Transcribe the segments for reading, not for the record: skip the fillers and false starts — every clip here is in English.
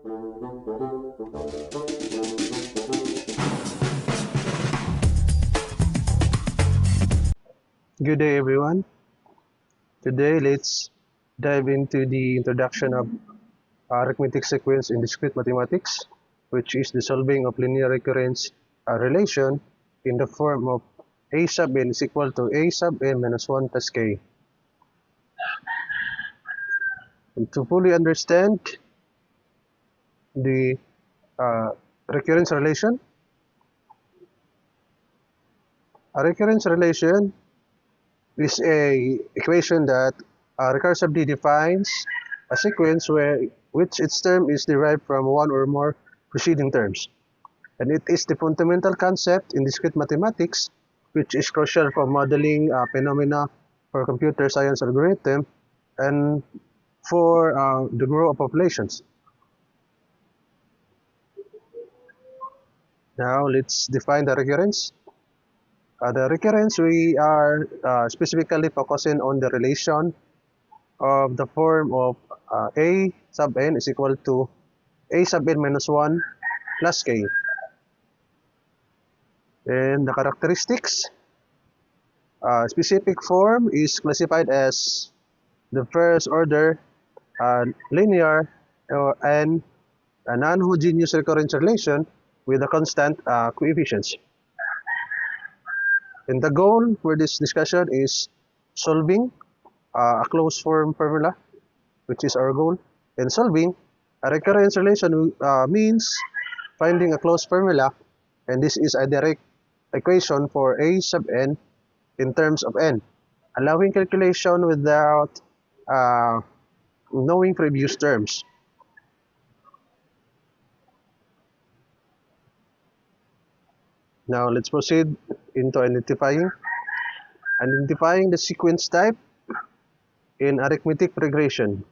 Good day, everyone. Today, let's dive into the introduction of arithmetic sequence in discrete mathematics, which is the solving of linear recurrence relation in the form of a sub n is equal to a sub n minus 1 plus k. And to fully understand the recurrence relation, a recurrence relation is a equation that recursively defines a sequence which its term is derived from one or more preceding terms. And it is the fundamental concept in discrete mathematics, which is crucial for modeling phenomena for computer science algorithm and for the growth of populations. Now let's define the recurrence. The recurrence, we are specifically focusing on the relation of the form of a sub n is equal to a sub n minus 1 plus k. And the characteristics, specific form is classified as the first order linear and a non-homogeneous recurrence relation with a constant coefficients. And the goal for this discussion is solving a closed form formula, which is our goal. And solving a recurrence relation means finding a closed formula, and this is a direct equation for a sub n in terms of n, allowing calculation without knowing previous terms. Now let's proceed into identifying the sequence type in arithmetic progression.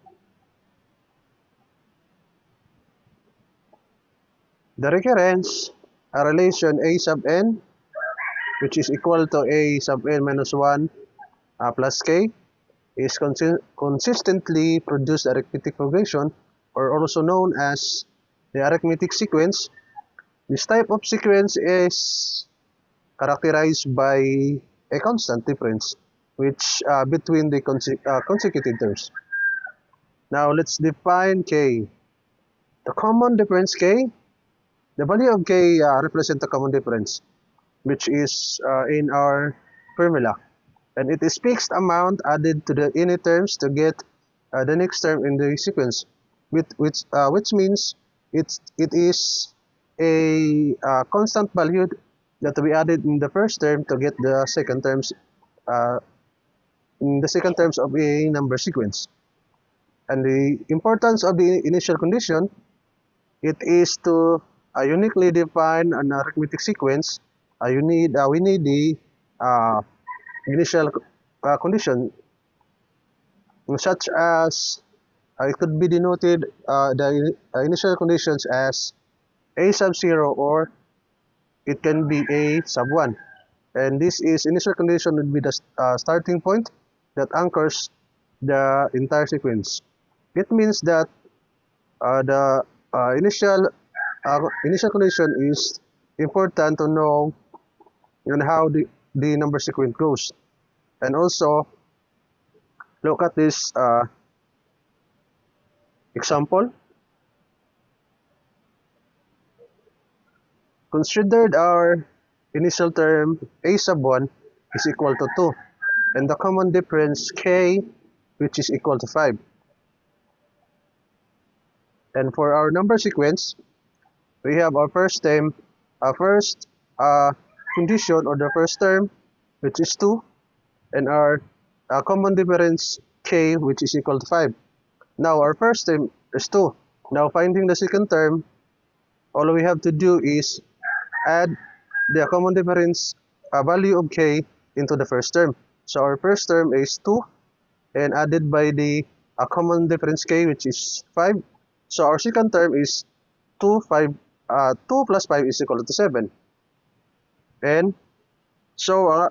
The recurrence, a relation a sub n, which is equal to a sub n minus 1 plus k, is consistently produced arithmetic progression, or also known as the arithmetic sequence. This type of sequence is characterized by a constant difference which between the consecutive terms. Now let's define k. The common difference k, the value of k represents the common difference, which is in our formula, and it is fixed amount added to the any terms to get the next term in the sequence, which means it is a constant value that we added in the first term to get the second terms in the second terms of a number sequence. And the importance of the initial condition, it is to uniquely define an arithmetic sequence. We need the initial condition, such as it could be denoted the initial conditions as a sub 0, or it can be a sub 1. And this is initial condition would be the starting point that anchors the entire sequence. It means that the initial condition is important to know on how the number sequence goes. And also look at this example. Considered our initial term a sub 1 is equal to 2, and the common difference k, which is equal to 5. And for our number sequence, we have our first term, our first condition, or the first term, which is 2, and our common difference k, which is equal to 5. Now our first term is 2. Now finding the second term, all we have to do is add the common difference value of k into the first term. So our first term is 2, and added by the common difference k, which is 5. So our second term is 2 plus 5 is equal to 7. And so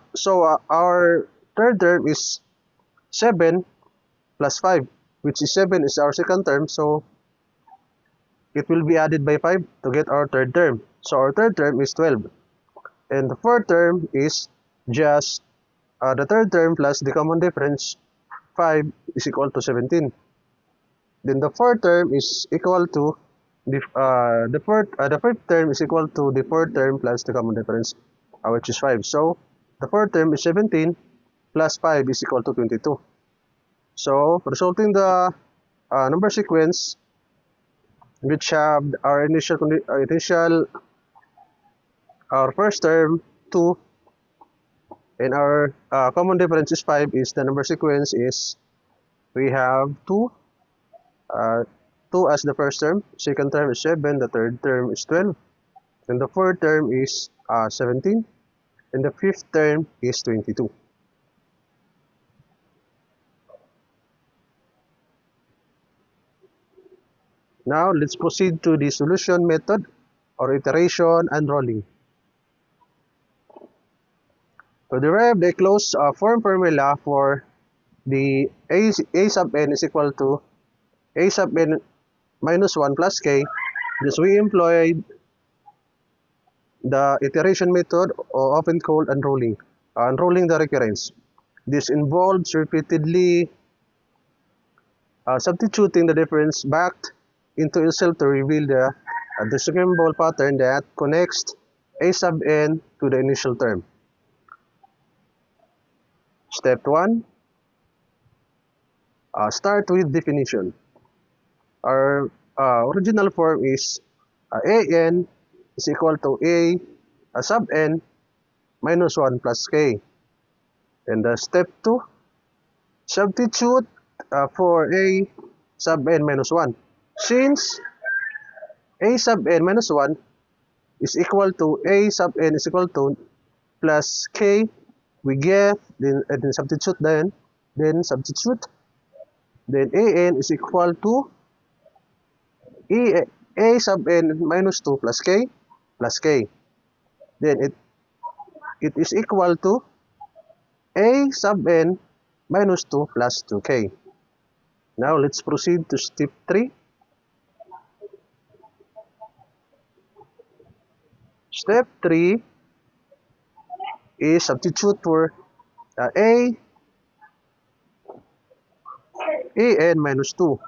our third term is 7 plus 5, which is 7 is our second term. So it will be added by 5 to get our third term. So our third term is 12. And the fourth term is just the third term plus the common difference, 5 is equal to 17. Then the fourth term is equal to the fifth term is equal to the fourth term plus the common difference, which is 5. So the fourth term is 17 plus 5 is equal to 22. So resulting the number sequence which have our our first term 2 and our common difference is 5 is the number sequence is we have 2 uh, 2 as the first term, second term is 7, the third term is 12, and the fourth term is 17, and the fifth term is 22. Now let's proceed to the solution method or iteration and rolling. To derive the closed form formula for the a sub n is equal to a sub n minus 1 plus k, thus we employed the iteration method, or often called unrolling the recurrence. This involves repeatedly substituting the difference back into itself to reveal the discernible pattern that connects a sub n to the initial term. Step 1. Start with definition. Our original form is an is equal to a sub n minus 1 plus k. And step 2, substitute for a sub n minus 1. Since a sub n minus 1 is equal to a sub n is equal to plus k, we get, then substitute, then substitute, then an is equal to a sub n minus 2 plus k. Then it is equal to a sub n minus 2 plus 2k. Now let's proceed to step 3. Step 3 is substitute for an minus 2.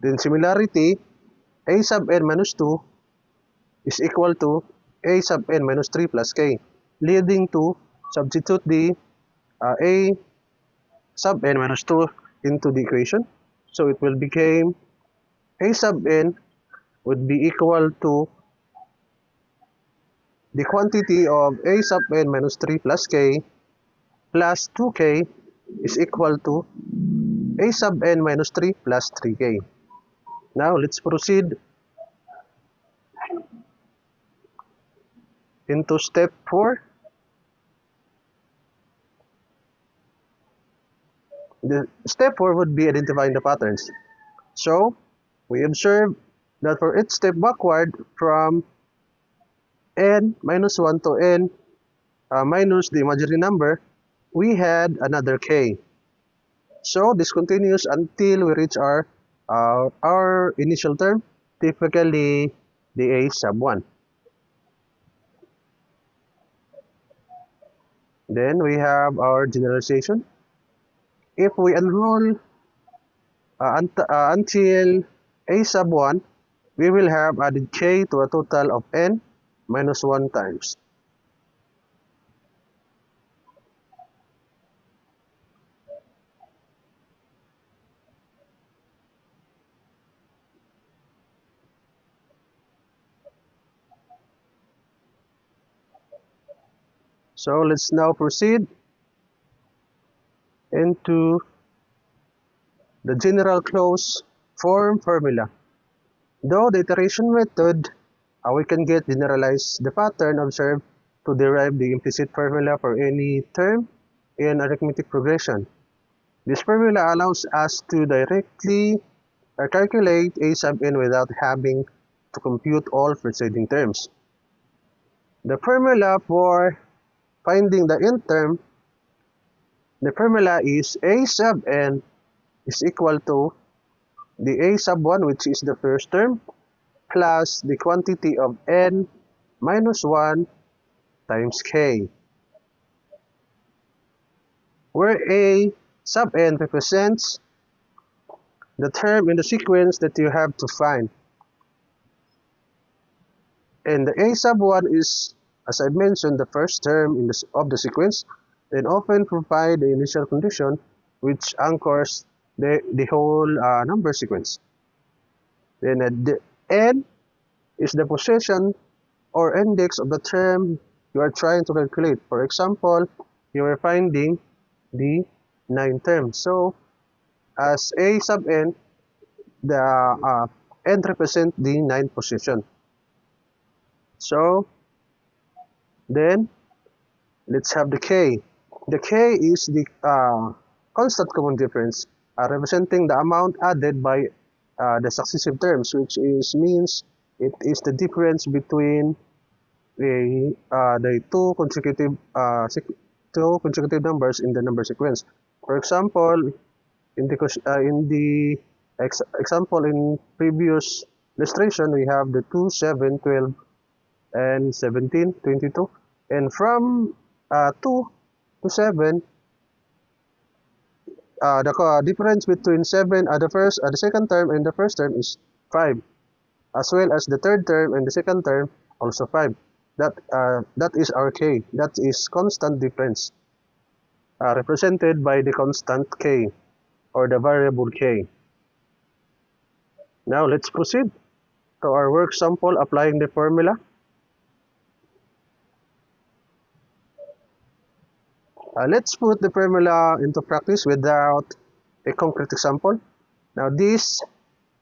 Then similarity, a sub n minus 2 is equal to a sub n minus 3 plus k, leading to substitute the a sub n minus 2 into the equation. So it will become a sub n would be equal to the quantity of a sub n minus 3 plus k plus 2k is equal to a sub n minus 3 plus 3k. Now let's proceed into step 4. The step 4 would be identifying the patterns. So we observe that for each step backward from n minus 1 to n minus the imaginary number, we had another k. So this continues until we reach our initial term, typically the a sub 1. Then we have our generalization. If we unroll until a sub 1, we will have added k to a total of n minus 1 times. So let's now proceed into the general closed form formula. Though the iteration method, we can get generalized the pattern observed to derive the implicit formula for any term in arithmetic progression. This formula allows us to directly calculate a sub n without having to compute all preceding terms. The formula for finding the nth term, the formula is a sub n is equal to the a sub 1, which is the first term, plus the quantity of n minus 1 times k, where a sub n represents the term in the sequence that you have to find. And the a sub 1 is, as I mentioned, the first term of the sequence, then often provide the initial condition which anchors the whole number sequence. Then the n is the position or index of the term you are trying to calculate. For example, you are finding the ninth term. So, as a sub n, the n represents the ninth position. So, then let's have the k. The k is the constant common difference, representing the amount added by the successive terms, which means it is the difference between the two consecutive numbers in the number sequence. For example, in the example in previous illustration, we have the 2, 7, 12, and 17, 22. And from 2 to 7, the difference between 7 the second term and the first term is 5, as well as the third term and the second term also 5. That is our k. That is constant difference, represented by the constant k, or the variable k. Now let's proceed to our work sample applying the formula. Let's put the formula into practice without a concrete example. Now this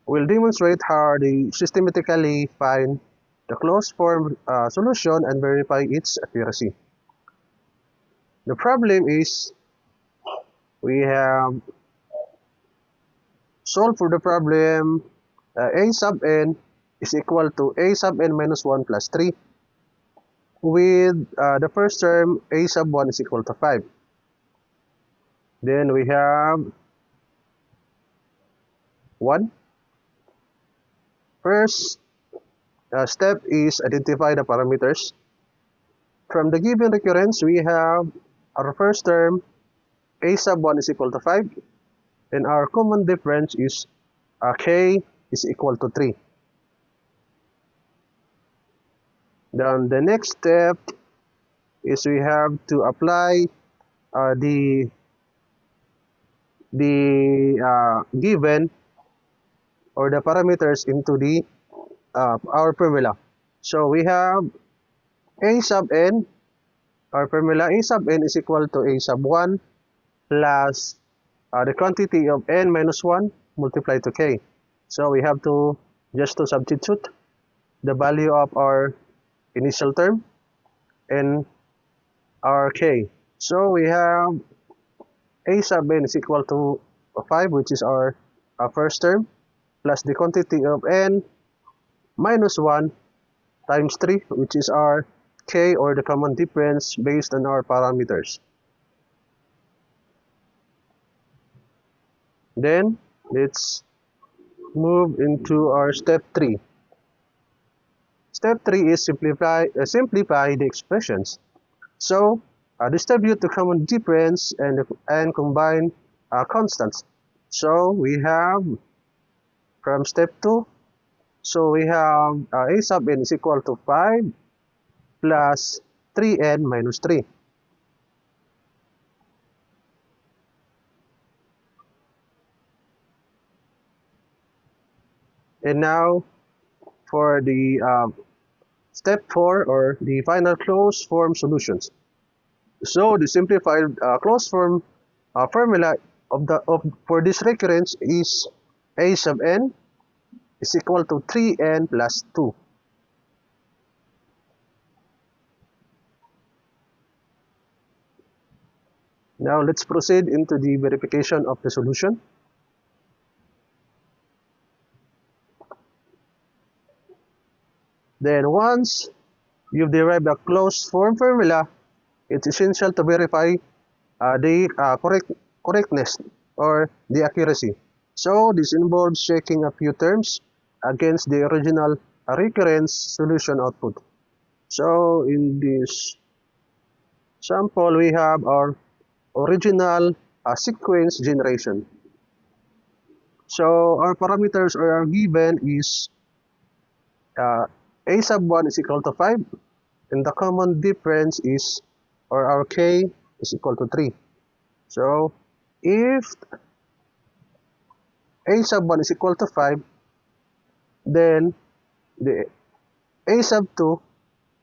will demonstrate how to systematically find the closed form solution and verify its accuracy. The problem is we have solved for the problem a sub n is equal to a sub n minus 1 plus 3, with the first term a sub 1 is equal to 5. Then we have 1. First step is identify the parameters. From the given recurrence, we have our first term a sub 1 is equal to 5, and our common difference is k is equal to 3. Then the next step is we have to apply the given or the parameters into the our formula. So we have a sub n, our formula a sub n is equal to a sub 1 plus the quantity of n minus 1 multiplied to k. So we have to just to substitute the value of our initial term and our k. So we have a sub n is equal to 5, which is our first term, plus the quantity of n minus 1 times 3, which is our k, or the common difference based on our parameters. Then let's move into our step 3. Step 3 is simplify the expressions. So distribute the common difference and combine constants. So we have from step 2, so we have a sub n is equal to 5 plus 3n minus 3. And now for the step 4, or the final closed form solutions. So the simplified closed form formula for this recurrence is a sub n is equal to 3n plus 2. Now let's proceed into the verification of the solution. Then once you've derived a closed form formula, it's essential to verify the correctness or the accuracy. So this involves checking a few terms against the original recurrence solution output. So in this sample, we have our original sequence generation. So our parameters are given is a sub 1 is equal to 5, and the common difference is, or our k is equal to 3. So if a sub 1 is equal to 5, then the a sub 2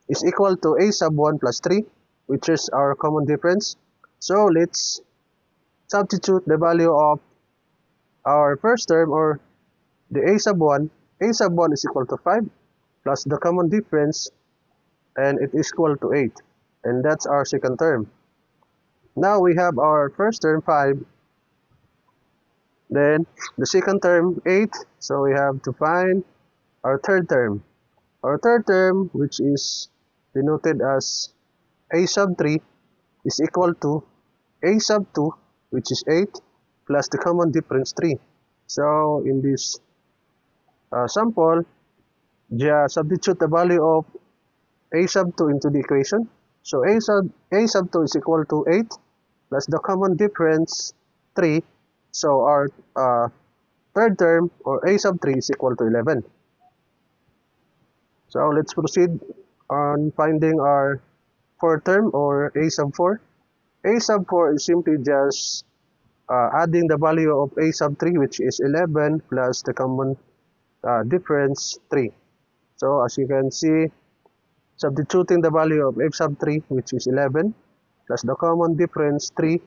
is equal to a sub 1 plus 3, which is our common difference. So let's substitute the value of our first term, or the a sub 1. A sub 1 is equal to 5 plus the common difference, and it is equal to 8. And that's our second term. Now we have our first term 5, then the second term 8, so we have to find our third term. Our third term, which is denoted as a sub 3, is equal to a sub 2, which is 8, plus the common difference 3. So in this sample, just substitute the value of a sub 2 into the equation. So a sub 2 is equal to 8 plus the common difference 3. So our third term, or a sub 3, is equal to 11. So let's proceed on finding our fourth term, or a sub 4. A sub 4 is simply just adding the value of a sub 3, which is 11, plus the common difference 3. So as you can see, substituting the value of f sub 3, which is 11, plus the common difference 3,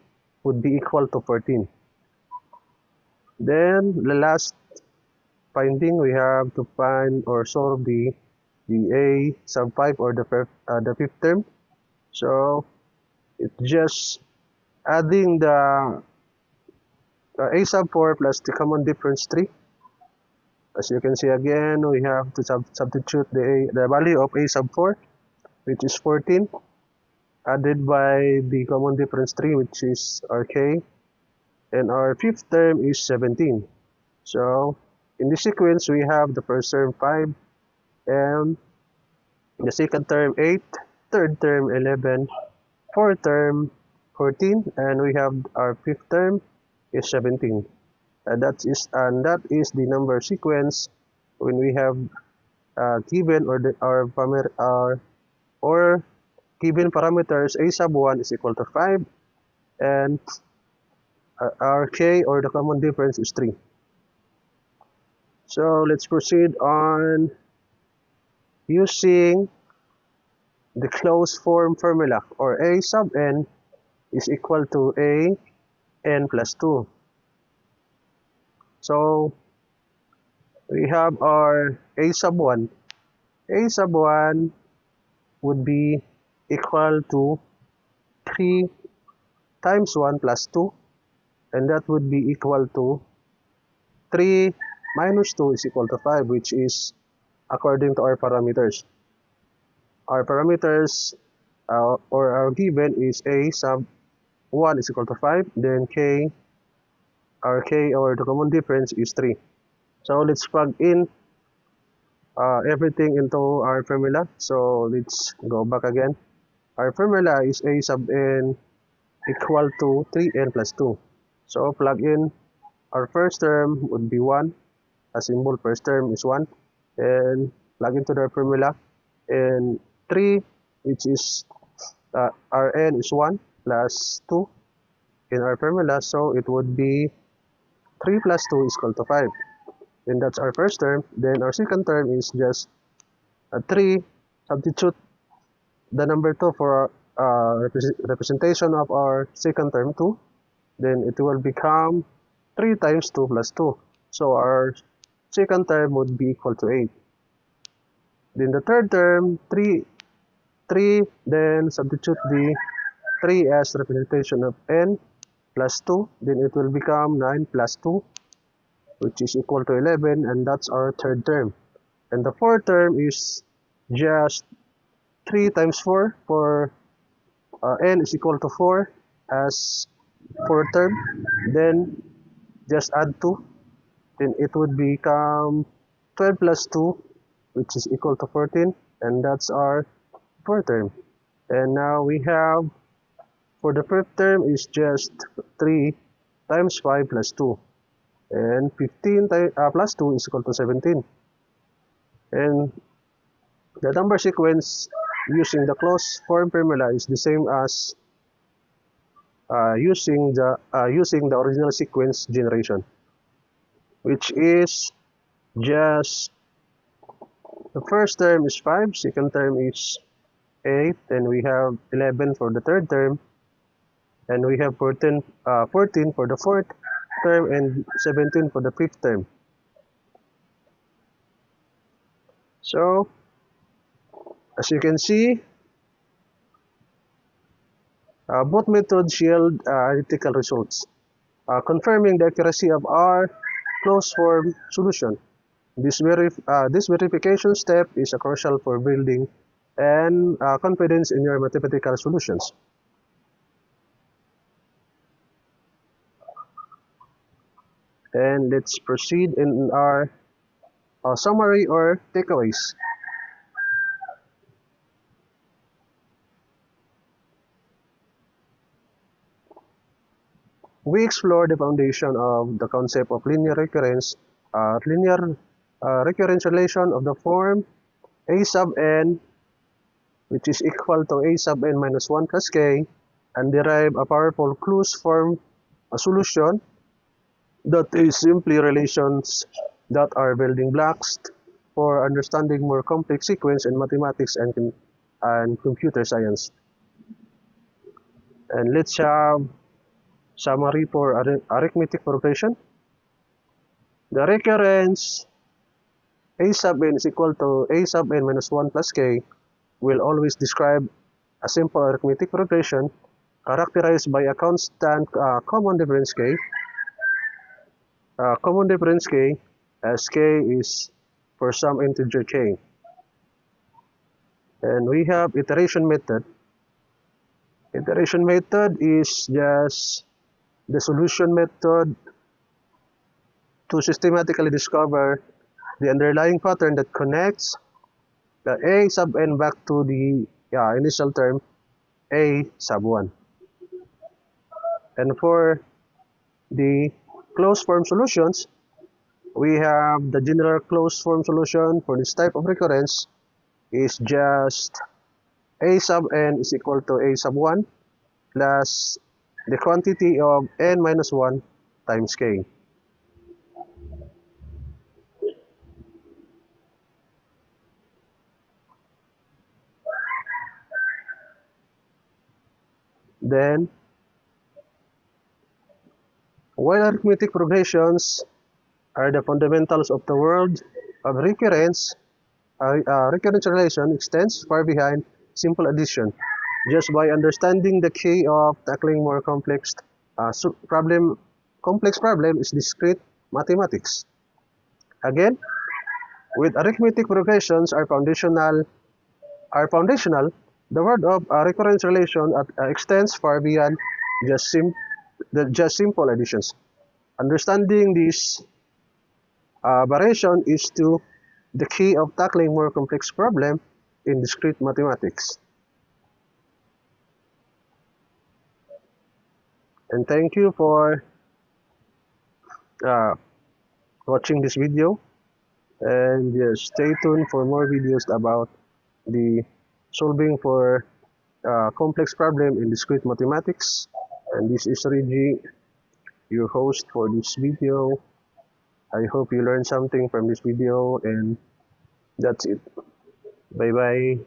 would be equal to 14. Then the last finding, we have to find or solve the a sub 5, or the fifth term. So it's just adding the a sub 4 plus the common difference 3. As you can see again, we have to substitute the value of a sub 4, which is 14, added by the common difference 3, which is our k, and our fifth term is 17. So in this sequence, we have the first term 5, and the second term 8, third term 11, fourth term 14, and we have our fifth term is 17. That is the number sequence when we have given or given parameters a sub 1 is equal to 5, and our k, or the common difference, is 3. So let's proceed on using the closed form formula, or a sub n is equal to a n plus 2. So we have our a sub 1. A sub 1 would be equal to 3 times 1 plus 2, and that would be equal to 3 minus 2 is equal to 5, which is according to our parameters. Our parameters, or our given, is a sub 1 is equal to 5, then our k, or the common difference, is 3. So let's plug in everything into our formula. So let's go back again. Our formula is a sub n equal to 3n plus 2. So plug in our first term would be 1. A symbol first term is 1. And plug into the formula. And 3, which is our n is 1 plus 2 in our formula. So it would be 3 plus 2 is equal to 5. And that's our first term. Then our second term is just 3. Substitute the number 2 for representation of our second term 2. Then it will become 3 times 2 plus 2. So our second term would be equal to 8. Then the third term, 3, then substitute the 3 as representation of n plus 2. Then it will become 9 plus 2, which is equal to 11, and that's our third term. And the fourth term is just 3 times 4 for n is equal to 4 as fourth term, then just add 2, then it would become 12 plus 2, which is equal to 14, and that's our fourth term. And now we have, for the fifth term is just 3 times 5 plus 2, and 15 plus 2 is equal to 17. And the number sequence using the closed form formula is the same as using the original sequence generation, which is just the first term is 5, second term is 8, and we have 11 for the third term, and we have 14 for the fourth term, and 17 for the fifth term. So, as you can see, both methods yield identical results, confirming the accuracy of our closed form solution. This verification step is crucial for building and confidence in your mathematical solutions. And let's proceed in our summary or takeaways. We explore the foundation of the concept of linear recurrence, recurrence relation of the form a sub n, which is equal to a sub n minus 1 plus k, and derive a powerful closed form solution that is simply relations that are building blocks for understanding more complex sequence in mathematics and computer science. And let's have summary for arithmetic progression. The recurrence a sub n is equal to a sub n minus 1 plus k will always describe a simple arithmetic progression characterized by a constant common difference k. Common difference k, as k is for some integer k. And we have iteration method. Iteration method is just the solution method to systematically discover the underlying pattern that connects the a sub n back to the initial term a sub 1. And for the closed form solutions, we have the general closed form solution for this type of recurrence is just a sub n is equal to a sub 1 plus the quantity of n minus 1 times k. Then, while arithmetic progressions are the fundamentals of the world of recurrence, recurrence relation extends far behind simple addition. Just by understanding the key of tackling more complex problem is discrete mathematics. Again, with arithmetic progressions are foundational, the world of recurrence relation extends far beyond just simple additions. Understanding this variation is to the key of tackling more complex problem in discrete mathematics. And thank you for watching this video, and just stay tuned for more videos about the solving for complex problem in discrete mathematics. And this is Reggie, your host for this video. I hope you learned something from this video, and that's it. Bye bye.